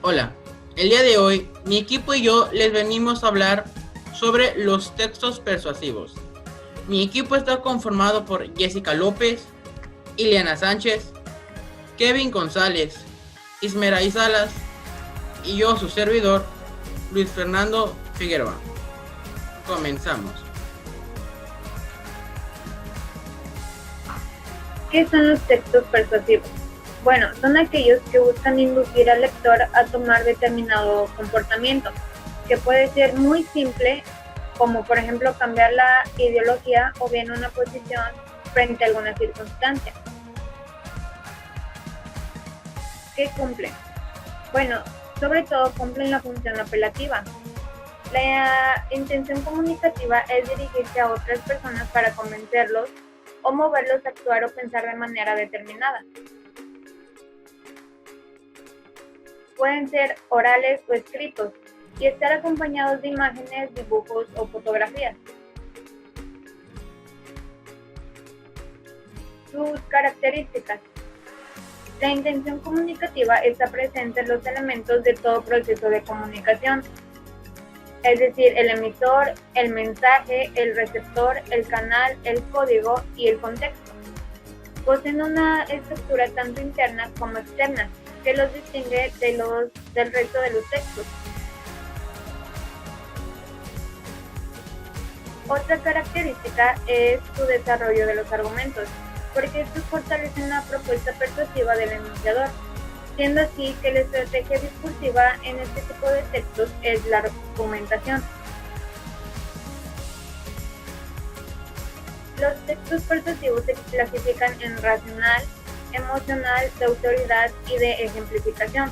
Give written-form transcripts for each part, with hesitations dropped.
Hola, el día de hoy mi equipo y yo les venimos a hablar sobre los textos persuasivos. Mi equipo está conformado por Jessica López, Ileana Sánchez, Kevin González, Ismeray Salas y yo, su servidor, Luis Fernando Figueroa. Comenzamos. ¿Qué son los textos persuasivos? Bueno, son aquellos que buscan inducir al lector a tomar determinado comportamiento, que puede ser muy simple, como por ejemplo cambiar la ideología o bien una posición frente a alguna circunstancia. ¿Qué cumplen? Bueno, sobre todo cumplen la función apelativa. La intención comunicativa es dirigirse a otras personas para convencerlos o moverlos a actuar o pensar de manera determinada. Pueden ser orales o escritos y estar acompañados de imágenes, dibujos o fotografías. Sus características. La intención comunicativa está presente en los elementos de todo proceso de comunicación, es decir, el emisor, el mensaje, el receptor, el canal, el código y el contexto. Poseen una estructura tanto interna como externa, que los distingue del resto de los textos. Otra característica es su desarrollo de los argumentos, porque estos fortalecen la propuesta persuasiva del enunciador, siendo así que la estrategia discursiva en este tipo de textos es la argumentación. Los textos persuasivos se clasifican en racional, emocional, de autoridad y de ejemplificación.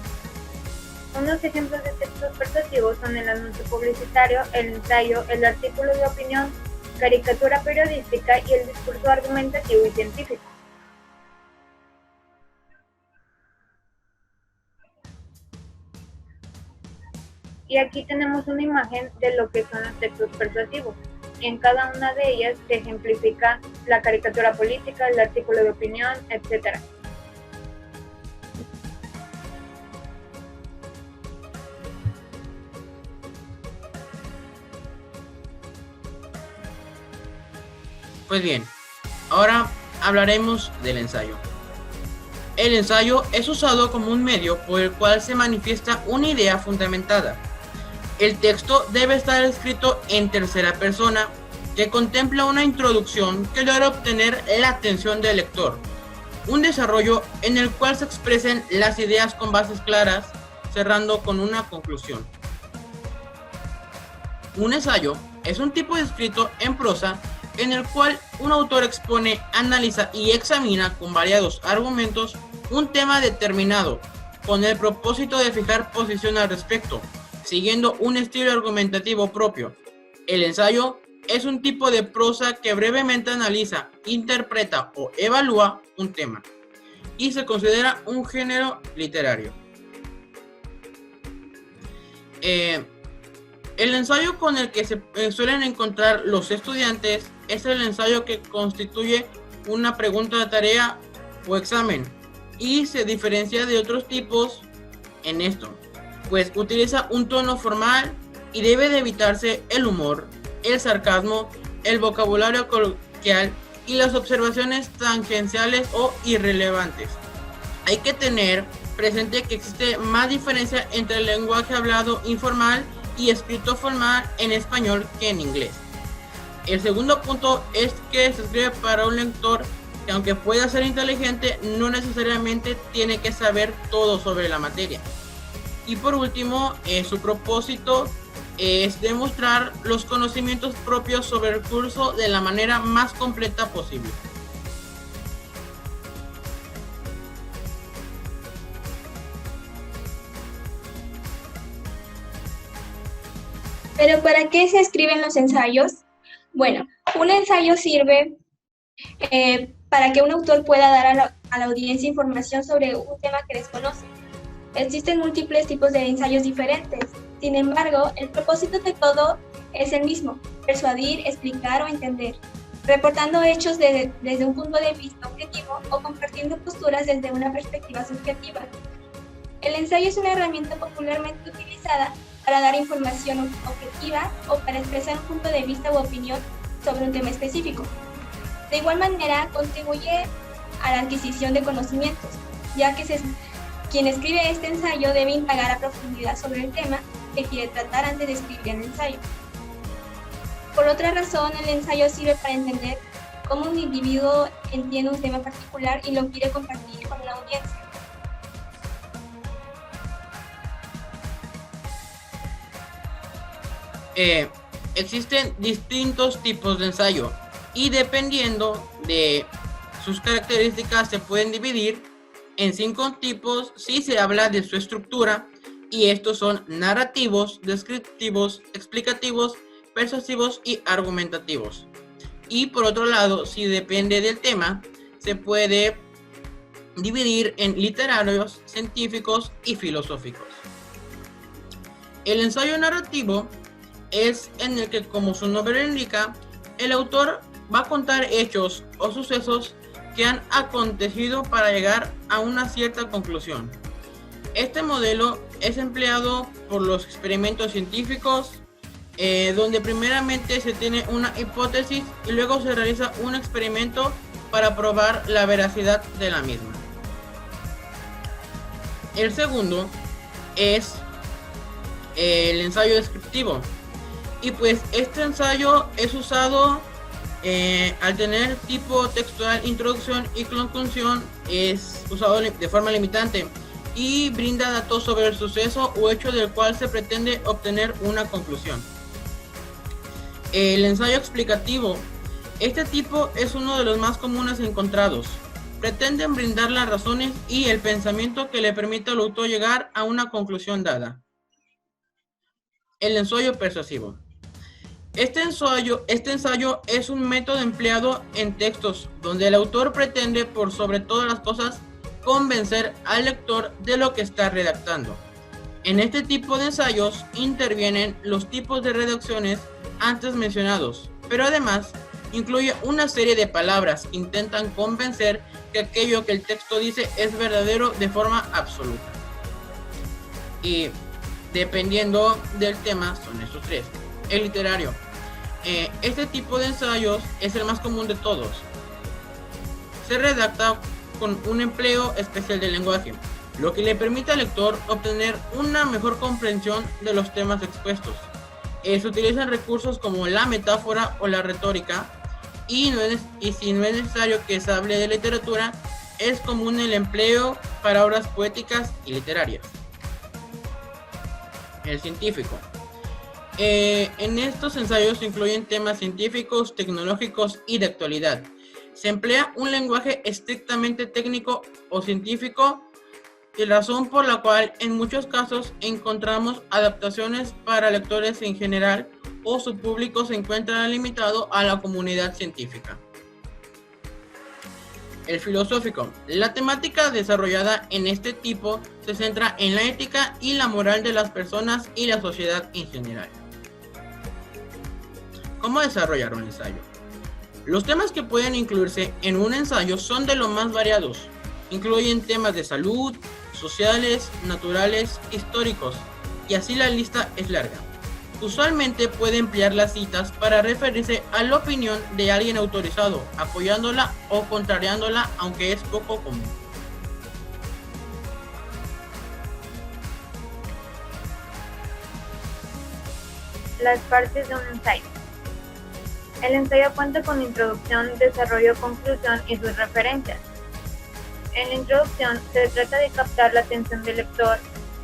Unos ejemplos de textos persuasivos son el anuncio publicitario, el ensayo, el artículo de opinión, caricatura periodística y el discurso argumentativo y científico. Y aquí tenemos una imagen de lo que son los textos persuasivos. En cada una de ellas se ejemplifica la caricatura política, el artículo de opinión, etc. Pues bien, ahora hablaremos del ensayo. El ensayo es usado como un medio por el cual se manifiesta una idea fundamentada. El texto debe estar escrito en tercera persona, que contempla una introducción que logra obtener la atención del lector, un desarrollo en el cual se expresen las ideas con bases claras, cerrando con una conclusión. Un ensayo es un tipo de escrito en prosa en el cual un autor expone, analiza y examina con variados argumentos un tema determinado, con el propósito de fijar posición al respecto, siguiendo un estilo argumentativo propio. El ensayo es un tipo de prosa que brevemente analiza, interpreta o evalúa un tema, y se considera un género literario. El ensayo con el que se suelen encontrar los estudiantes es el ensayo que constituye una pregunta de tarea o examen y se diferencia de otros tipos en esto, pues utiliza un tono formal y debe de evitarse el humor, el sarcasmo, el vocabulario coloquial y las observaciones tangenciales o irrelevantes. Hay que tener presente que existe más diferencia entre el lenguaje hablado informal y escrito formal en español que en inglés. El segundo punto es que se escribe para un lector que, aunque pueda ser inteligente, no necesariamente tiene que saber todo sobre la materia. Y por último, su propósito es demostrar los conocimientos propios sobre el curso de la manera más completa posible. ¿Pero para qué se escriben los ensayos? Bueno, un ensayo sirve para que un autor pueda dar a la audiencia información sobre un tema que desconoce. Existen múltiples tipos de ensayos diferentes. Sin embargo, el propósito de todo es el mismo: persuadir, explicar o entender, reportando hechos desde un punto de vista objetivo o compartiendo posturas desde una perspectiva subjetiva. El ensayo es una herramienta popularmente utilizada para dar información objetiva o para expresar un punto de vista u opinión sobre un tema específico. De igual manera, contribuye a la adquisición de conocimientos, ya que quien escribe este ensayo debe indagar a profundidad sobre el tema que quiere tratar antes de escribir el ensayo. Por otra razón, el ensayo sirve para entender cómo un individuo entiende un tema particular y lo quiere compartir con la audiencia. Existen distintos tipos de ensayo y dependiendo de sus características se pueden dividir en 5 tipos si se habla de su estructura, y estos son narrativos, descriptivos, explicativos, persuasivos y argumentativos. Y por otro lado, si depende del tema, se puede dividir en literarios, científicos y filosóficos. El ensayo narrativo es en el que, como su nombre lo indica, el autor va a contar hechos o sucesos que han acontecido para llegar a una cierta conclusión. Este modelo es empleado por los experimentos científicos, donde primeramente se tiene una hipótesis y luego se realiza un experimento para probar la veracidad de la misma. El segundo es el ensayo descriptivo, y pues este ensayo es usado al tener tipo textual, introducción y conclusión. Es usado de forma limitante y brinda datos sobre el suceso o hecho del cual se pretende obtener una conclusión. El ensayo explicativo, este tipo es uno de los más comunes encontrados. Pretenden brindar las razones y el pensamiento que le permite al autor llegar a una conclusión dada. El ensayo persuasivo. Este ensayo es un método empleado en textos donde el autor pretende, por sobre todas las cosas, convencer al lector de lo que está redactando. En este tipo de ensayos intervienen los tipos de redacciones antes mencionados, pero además incluye una serie de palabras que intentan convencer que aquello que el texto dice es verdadero de forma absoluta. Y dependiendo del tema son estos 3. El literario. Este tipo de ensayos es el más común de todos. Se redacta con un empleo especial del lenguaje, lo que le permite al lector obtener una mejor comprensión de los temas expuestos. Se utilizan recursos como la metáfora o la retórica, y si no es necesario que se hable de literatura, es común el empleo para obras poéticas y literarias. El científico. En estos ensayos se incluyen temas científicos, tecnológicos y de actualidad. Se emplea un lenguaje estrictamente técnico o científico, y razón por la cual en muchos casos encontramos adaptaciones para lectores en general o su público se encuentra limitado a la comunidad científica. El filosófico. La temática desarrollada en este tipo se centra en la ética y la moral de las personas y la sociedad en general. ¿Cómo desarrollar un ensayo? Los temas que pueden incluirse en un ensayo son de los más variados. Incluyen temas de salud, sociales, naturales, históricos, y así la lista es larga. Usualmente puede emplear las citas para referirse a la opinión de alguien autorizado, apoyándola o contrariándola, aunque es poco común. Las partes de un ensayo. El ensayo cuenta con introducción, desarrollo, conclusión y sus referencias. En la introducción se trata de captar la atención del lector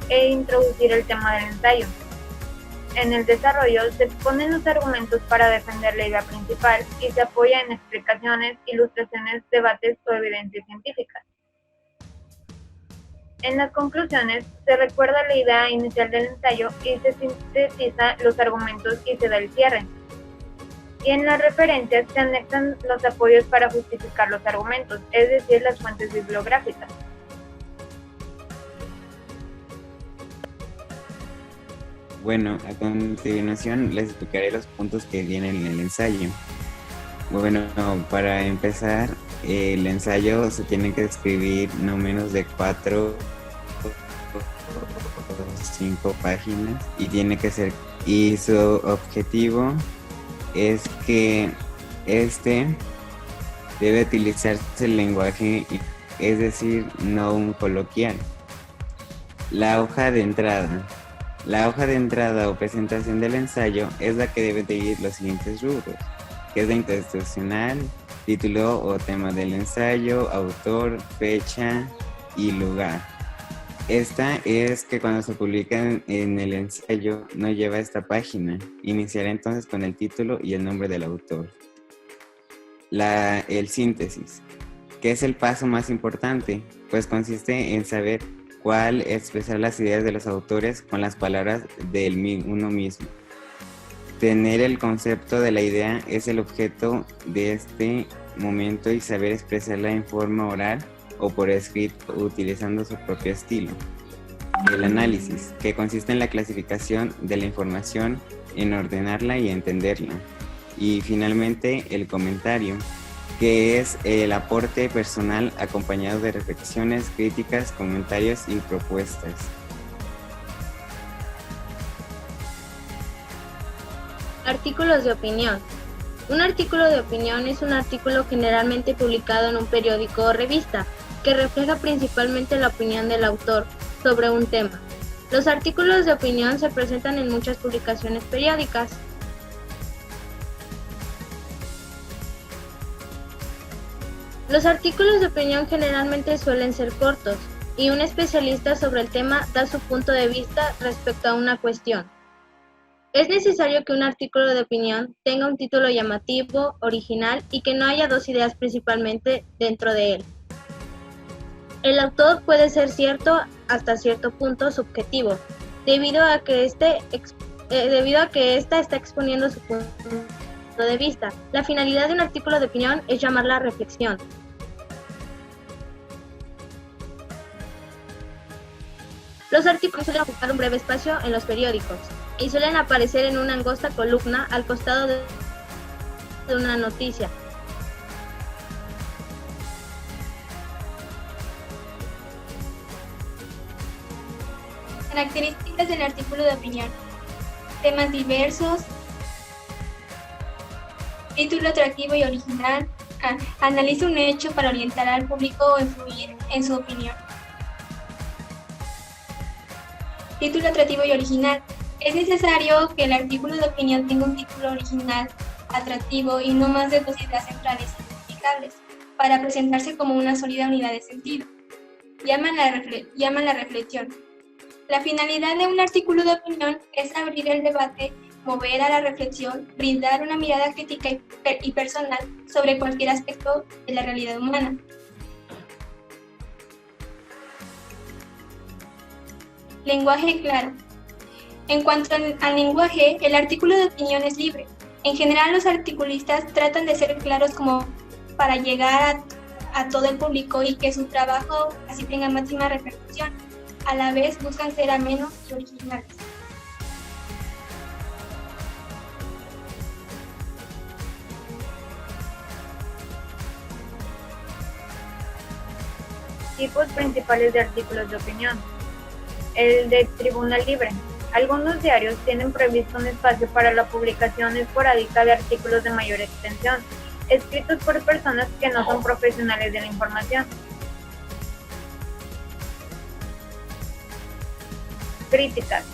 e introducir el tema del ensayo. En el desarrollo se exponen los argumentos para defender la idea principal y se apoya en explicaciones, ilustraciones, debates o evidencias científicas. En las conclusiones se recuerda la idea inicial del ensayo y se sintetiza los argumentos y se da el cierre. Y en las referencias se anexan los apoyos para justificar los argumentos, es decir, las fuentes bibliográficas. Bueno, a continuación les explicaré los puntos que vienen en el ensayo. Bueno, para empezar, el ensayo se tiene que escribir no menos de 4 5 páginas y tiene que ser, y su objetivo es que debe utilizarse el lenguaje, es decir, no un coloquial. La hoja de entrada. La hoja de entrada o presentación del ensayo es la que debe seguir los siguientes rubros, que es la institucional, título o tema del ensayo, autor, fecha y lugar. Esta es que cuando se publica en el ensayo no lleva esta página. Iniciará entonces con el título y el nombre del autor. El síntesis, que es el paso más importante, pues consiste en saber cuál expresar las ideas de los autores con las palabras de uno mismo. Tener el concepto de la idea es el objeto de este momento y saber expresarla en forma oral o por escrito utilizando su propio estilo. El análisis, que consiste en la clasificación de la información, en ordenarla y entenderla. Y finalmente el comentario, que es el aporte personal acompañado de reflexiones, críticas, comentarios y propuestas. Artículos de opinión. Un artículo de opinión es un artículo generalmente publicado en un periódico o revista, que refleja principalmente la opinión del autor sobre un tema. Los artículos de opinión se presentan en muchas publicaciones periódicas. Los artículos de opinión generalmente suelen ser cortos, y un especialista sobre el tema da su punto de vista respecto a una cuestión. Es necesario que un artículo de opinión tenga un título llamativo, original y que no haya dos ideas principalmente dentro de él. El autor puede ser cierto hasta cierto punto subjetivo, debido a que ésta está exponiendo su punto de vista. La finalidad de un artículo de opinión es llamar la reflexión. Los artículos suelen ocupar un breve espacio en los periódicos y suelen aparecer en una angosta columna al costado de una noticia. Características del artículo de opinión. Temas diversos. Título atractivo y original. Analiza un hecho para orientar al público o influir en su opinión. Título atractivo y original. Es necesario que el artículo de opinión tenga un título original, atractivo y no más de dos ideas centrales identificables, para presentarse como una sólida unidad de sentido. Llama la reflexión. La finalidad de un artículo de opinión es abrir el debate, mover a la reflexión, brindar una mirada crítica y personal sobre cualquier aspecto de la realidad humana. Lenguaje claro. En cuanto al lenguaje, el artículo de opinión es libre. En general, los articulistas tratan de ser claros como para llegar a todo el público y que su trabajo así tenga máxima repercusión. A la vez buscan ser amenos y originales. Tipos principales de artículos de opinión. El de tribuna libre. Algunos diarios tienen previsto un espacio para la publicación esporádica de artículos de mayor extensión, escritos por personas que no son profesionales de la información. Críticas.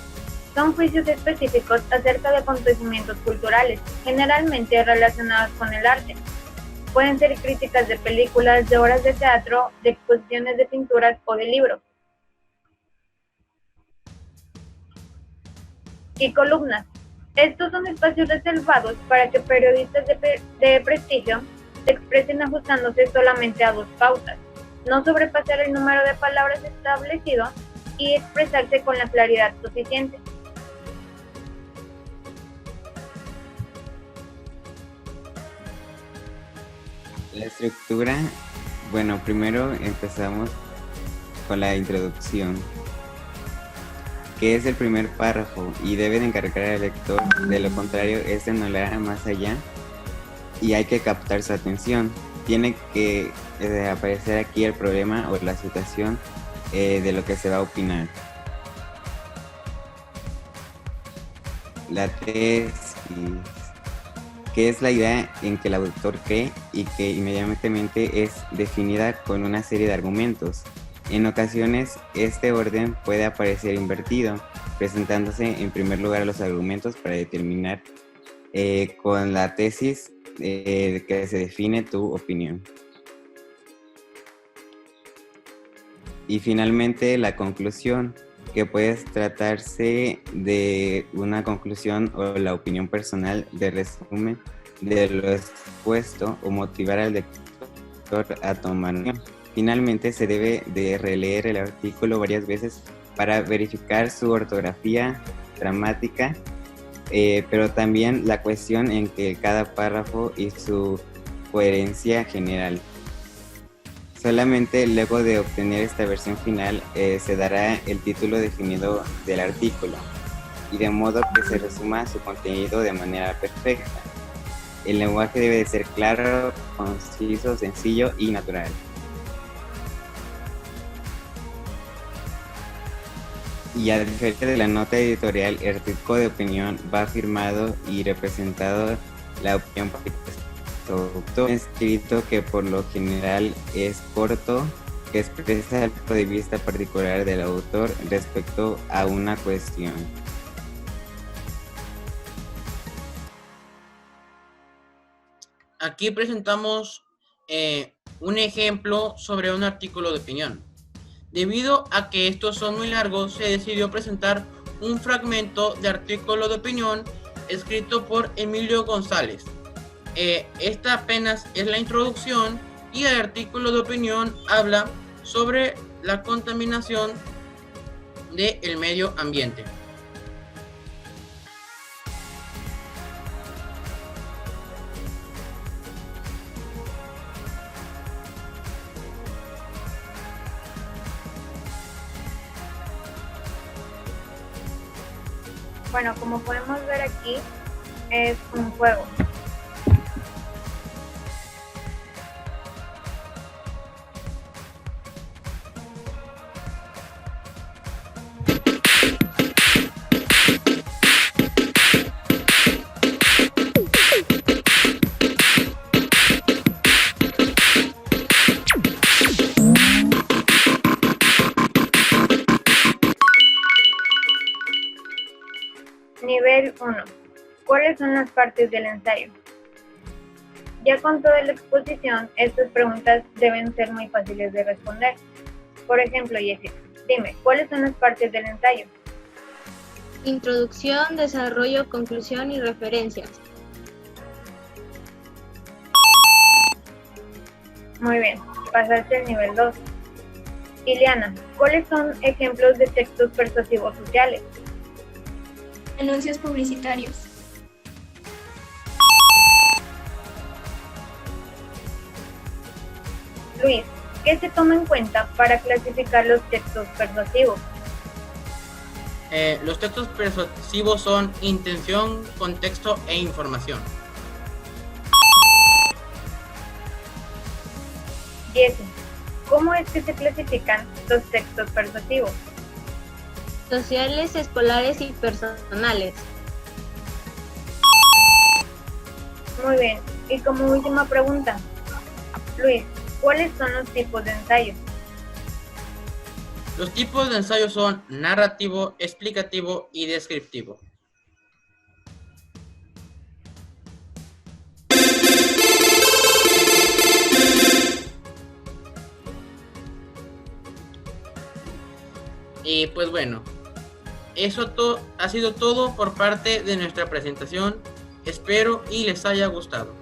Son juicios específicos acerca de acontecimientos culturales, generalmente relacionados con el arte. Pueden ser críticas de películas, de obras de teatro, de exposiciones de pinturas o de libros. Y columnas. Estos son espacios reservados para que periodistas de prestigio se expresen ajustándose solamente a dos pautas: no sobrepasar el número de palabras establecido y expresarse con la claridad suficiente. La estructura, bueno, primero empezamos con la introducción, que es el primer párrafo y debe de encargar al lector, de lo contrario este no leerá más allá y hay que captar su atención. Tiene que aparecer aquí el problema o la situación de lo que se va a opinar. La tesis, que es la idea en que el autor cree y que inmediatamente es definida con una serie de argumentos. En ocasiones, este orden puede aparecer invertido, presentándose en primer lugar los argumentos para determinar con la tesis que se define tu opinión. Y finalmente, la conclusión, que puede tratarse de una conclusión o la opinión personal de resumen de lo expuesto o motivar al lector a tomar acción. Finalmente, se debe de releer el artículo varias veces para verificar su ortografía, gramática, pero también la cuestión en que cada párrafo y su coherencia general. Solamente luego de obtener esta versión final se dará el título definido del artículo, y de modo que se resuma su contenido de manera perfecta. El lenguaje debe de ser claro, conciso, sencillo y natural. Y a diferencia de la nota editorial, el artículo de opinión va firmado y representado la opinión autor, escrito que por lo general es corto, que expresa el punto de vista particular del autor respecto a una cuestión. Aquí presentamos un ejemplo sobre un artículo de opinión. Debido a que estos son muy largos, se decidió presentar un fragmento de artículo de opinión escrito por Emilio González. Esta apenas es la introducción, y el artículo de opinión habla sobre la contaminación del medio ambiente. Bueno, como podemos ver aquí, es un juego. Nivel 1. ¿Cuáles son las partes del ensayo? Ya con toda la exposición, estas preguntas deben ser muy fáciles de responder. Por ejemplo, Jessica, dime, ¿cuáles son las partes del ensayo? Introducción, desarrollo, conclusión y referencias. Muy bien, pasaste al nivel 2. Ileana, ¿cuáles son ejemplos de textos persuasivos sociales? Anuncios publicitarios. Luis, ¿qué se toma en cuenta para clasificar los textos persuasivos? Los textos persuasivos son intención, contexto e información. Jessy, ¿cómo es que se clasifican los textos persuasivos? Sociales, escolares y personales. Muy bien, y como última pregunta, Luis, ¿cuáles son los tipos de ensayos? Los tipos de ensayo son narrativo, explicativo y descriptivo. Y pues bueno, eso ha sido todo por parte de nuestra presentación. Espero y les haya gustado.